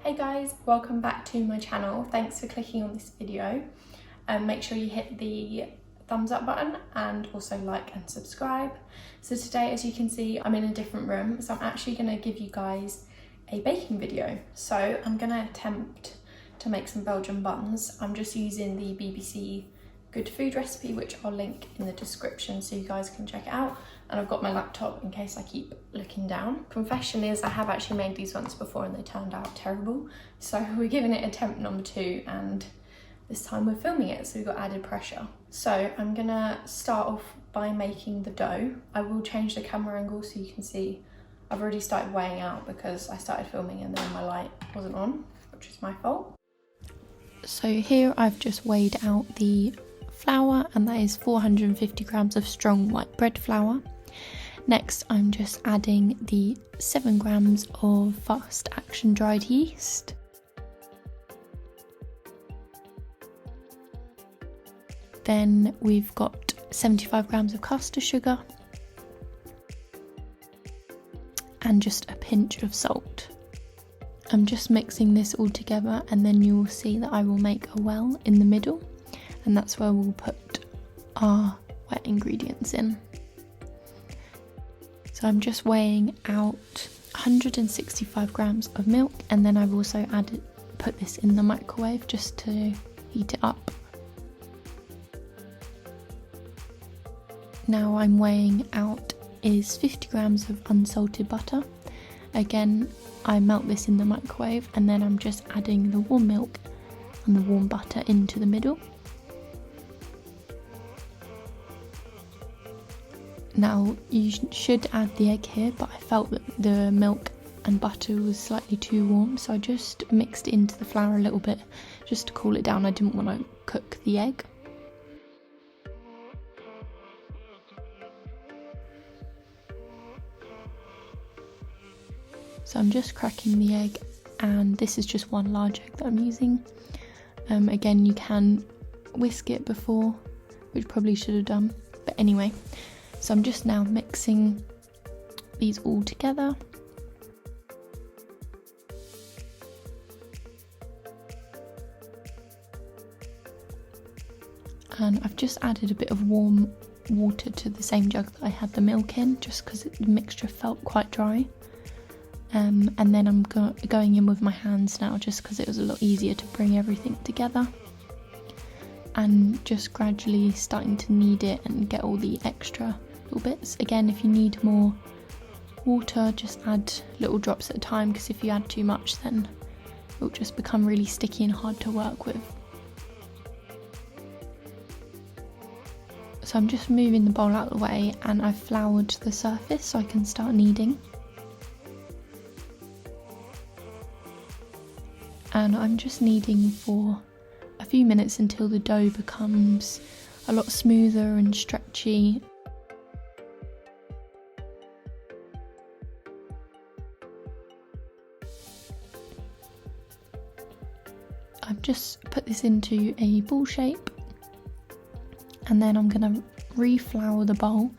Hey guys, welcome back to my channel. Thanks for clicking on this video. Make sure you hit the thumbs up button and also like and subscribe. So today, as you can see, I'm in a different room, so I'm actually going to give you guys a baking video. So I'm going to attempt to make some Belgian buns. I'm just using the BBC Good Food recipe, which I'll link in the description so you guys can check it out. And I've got my laptop in case I keep looking down. Confession is I have actually made these once before and they turned out terrible. So we're giving it attempt number 2 and this time we're filming it, so we've got added pressure. So I'm gonna start off by making the dough. I will change the camera angle so you can see I've already started weighing out because I started filming and then my light wasn't on, which is my fault. So here I've just weighed out the flour, and that is 450 grams of strong white bread flour. Next, I'm just adding the 7 grams of fast action dried yeast. Then we've got 75 grams of caster sugar and just a pinch of salt. I'm just mixing this all together, and then you will see that I will make a well in the middle, and that's where we'll put our wet ingredients in. So I'm just weighing out 165 grams of milk, and then I've also put this in the microwave just to heat it up. Now I'm weighing out is 50 grams of unsalted butter. Again, I melt this in the microwave, and then I'm just adding the warm milk and the warm butter into the middle. Now you should add the egg here, but I felt that the milk and butter was slightly too warm, so I just mixed it into the flour a little bit just to cool it down. I didn't want to cook the egg. So I'm just cracking the egg, and this is just one large egg that I'm using. Again, you can whisk it before, which probably should have done, but anyway. So I'm just now mixing these all together. And I've just added a bit of warm water to the same jug that I had the milk in, just because the mixture felt quite dry. And then I'm going in with my hands now, just because it was a lot easier to bring everything together. And just gradually starting to knead it and get all the extra little bits. Again, if you need more water, just add little drops at a time, because if you add too much then it will just become really sticky and hard to work with. So I'm just moving the bowl out of the way, and I've floured the surface so I can start kneading. And I'm just kneading for a few minutes until the dough becomes a lot smoother and stretchy. I've just put this into a ball shape, and then I'm going to re-flour the bowl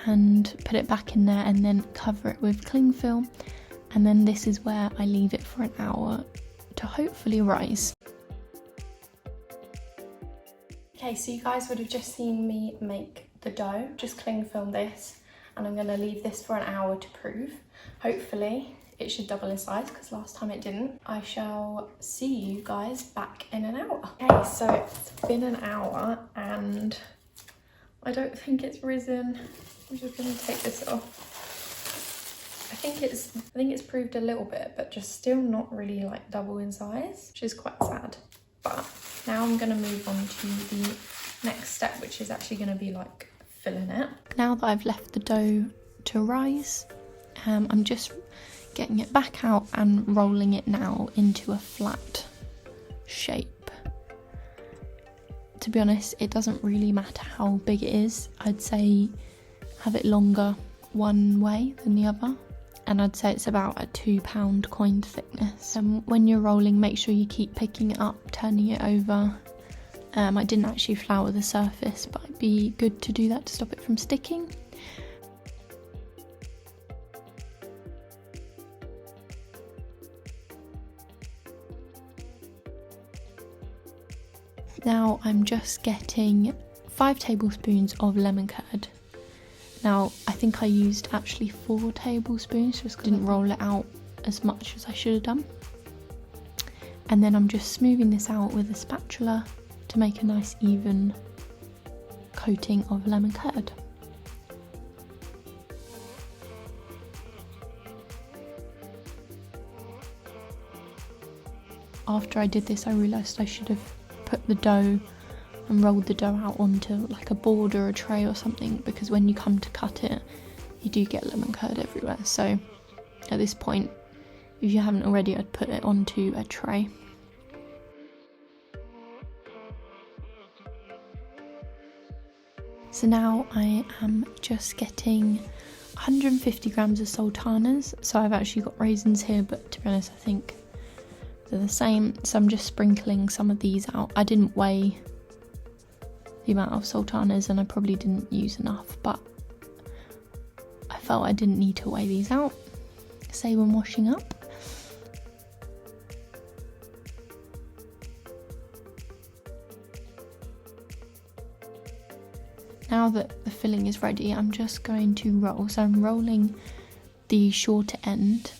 and put it back in there, and then cover it with cling film, and then this is where I leave it for an hour to hopefully rise. Okay, so you guys would have just seen me make the dough. Just cling film this, and I'm going to leave this for an hour to prove. Hopefully it should double in size, because last time it didn't. I shall see you guys back in an hour. Okay, so it's been an hour and I don't think it's risen. I'm just going to take this off. I think it's proved a little bit, but just still not really like double in size, which is quite sad. But now I'm going to move on to the next step, which is actually going to be like filling it. Now that I've left the dough to rise, I'm just getting it back out and rolling it now into a flat shape. To be honest, it doesn't really matter how big it is. I'd say have it longer one way than the other, and I'd say it's about a £2 coin thickness. When you're rolling, make sure you keep picking it up, turning it over. I didn't actually flour the surface, but it'd be good to do that to stop it from sticking. Now I'm just getting 5 tablespoons of lemon curd. Now I think I used actually 4 tablespoons, just didn't roll it out as much as I should have done. And then I'm just smoothing this out with a spatula to make a nice even coating of lemon curd. After I did this, I realised I should have put the dough and rolled the dough out onto like a board or a tray or something, because when you come to cut it, you do get lemon curd everywhere. So at this point, if you haven't already, I'd put it onto a tray. So now I am just getting 150 grams of sultanas. So I've actually got raisins here, but to be honest, I think they're the same. So I'm just sprinkling some of these out. I didn't weigh the amount of sultanas and I probably didn't use enough, but I felt I didn't need to weigh these out, say when washing up. Now that the filling is ready, I'm just going to roll. So I'm rolling the shorter end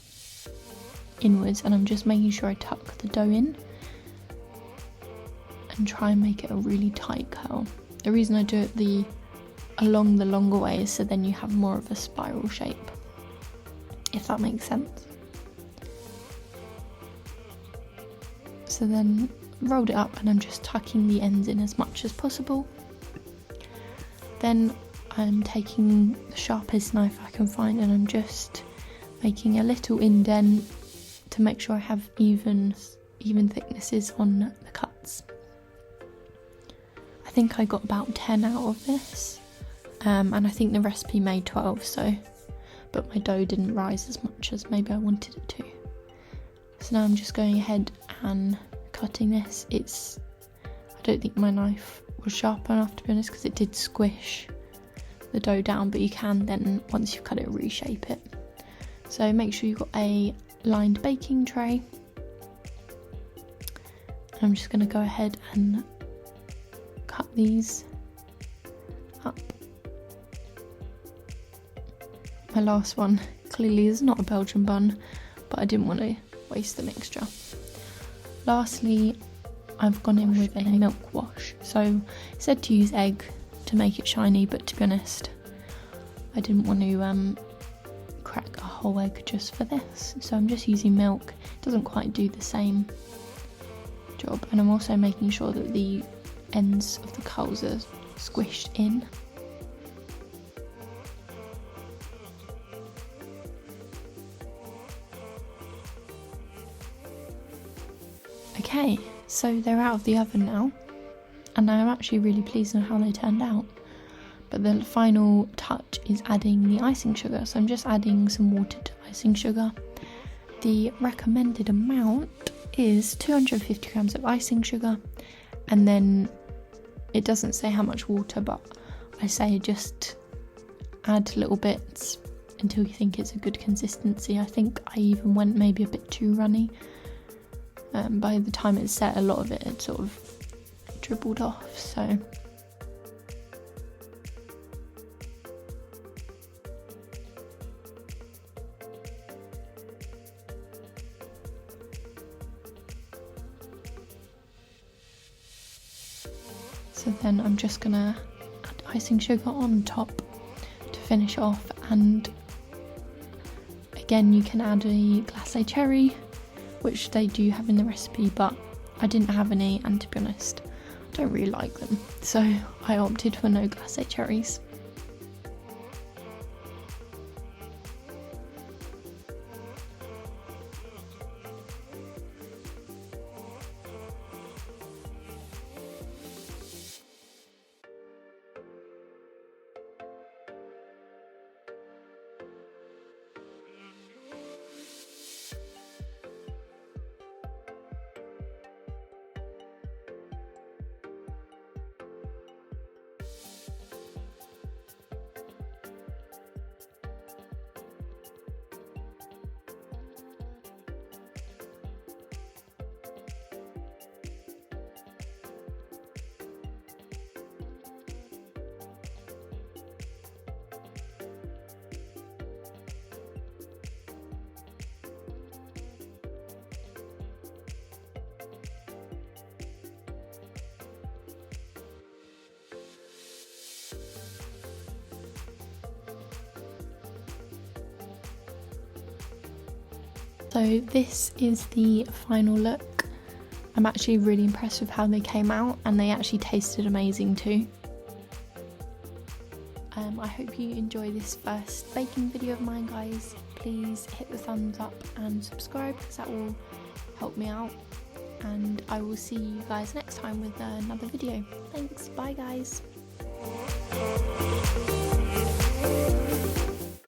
inwards and I'm just making sure I tuck the dough in and try and make it a really tight curl. The reason I do it along the longer way is so then you have more of a spiral shape, if that makes sense. So then rolled it up and I'm just tucking the ends in as much as possible. Then I'm taking the sharpest knife I can find and I'm just making a little indent to make sure I have even thicknesses on the cuts. I think I got about 10 out of this, and I think the recipe made 12, but my dough didn't rise as much as maybe I wanted it to. So now I'm just going ahead and cutting this. I don't think my knife was sharp enough, to be honest, because it did squish the dough down, but you can then, once you've cut it, reshape it. So make sure you've got a lined baking tray. I'm just going to go ahead and cut these up. My last one clearly is not a Belgian bun, but I didn't want to waste the mixture. Lastly, I've gone in with a milk wash. So it said to use egg to make it shiny, but to be honest, I didn't want to crack a whole egg just for this. So I'm just using milk. It doesn't quite do the same job. And I'm also making sure that the ends of the curls are squished in. Okay, so they're out of the oven now, and I'm actually really pleased with how they turned out. But the final touch is adding the icing sugar. So I'm just adding some water to icing sugar. The recommended amount is 250 grams of icing sugar, and then it doesn't say how much water, but I say just add little bits until you think it's a good consistency. I think I even went maybe a bit too runny. By the time it's set, a lot of it had sort of dribbled off, so. So then I'm just gonna add icing sugar on top to finish off, and again you can add a glacé cherry, which they do have in the recipe, but I didn't have any, and to be honest, I don't really like them, so I opted for no glacé cherries. So this is the final look. I'm actually really impressed with how they came out, and they actually tasted amazing too. I hope you enjoy this first baking video of mine, guys. Please hit the thumbs up and subscribe because that will help me out. And I will see you guys next time with another video. Thanks, bye guys.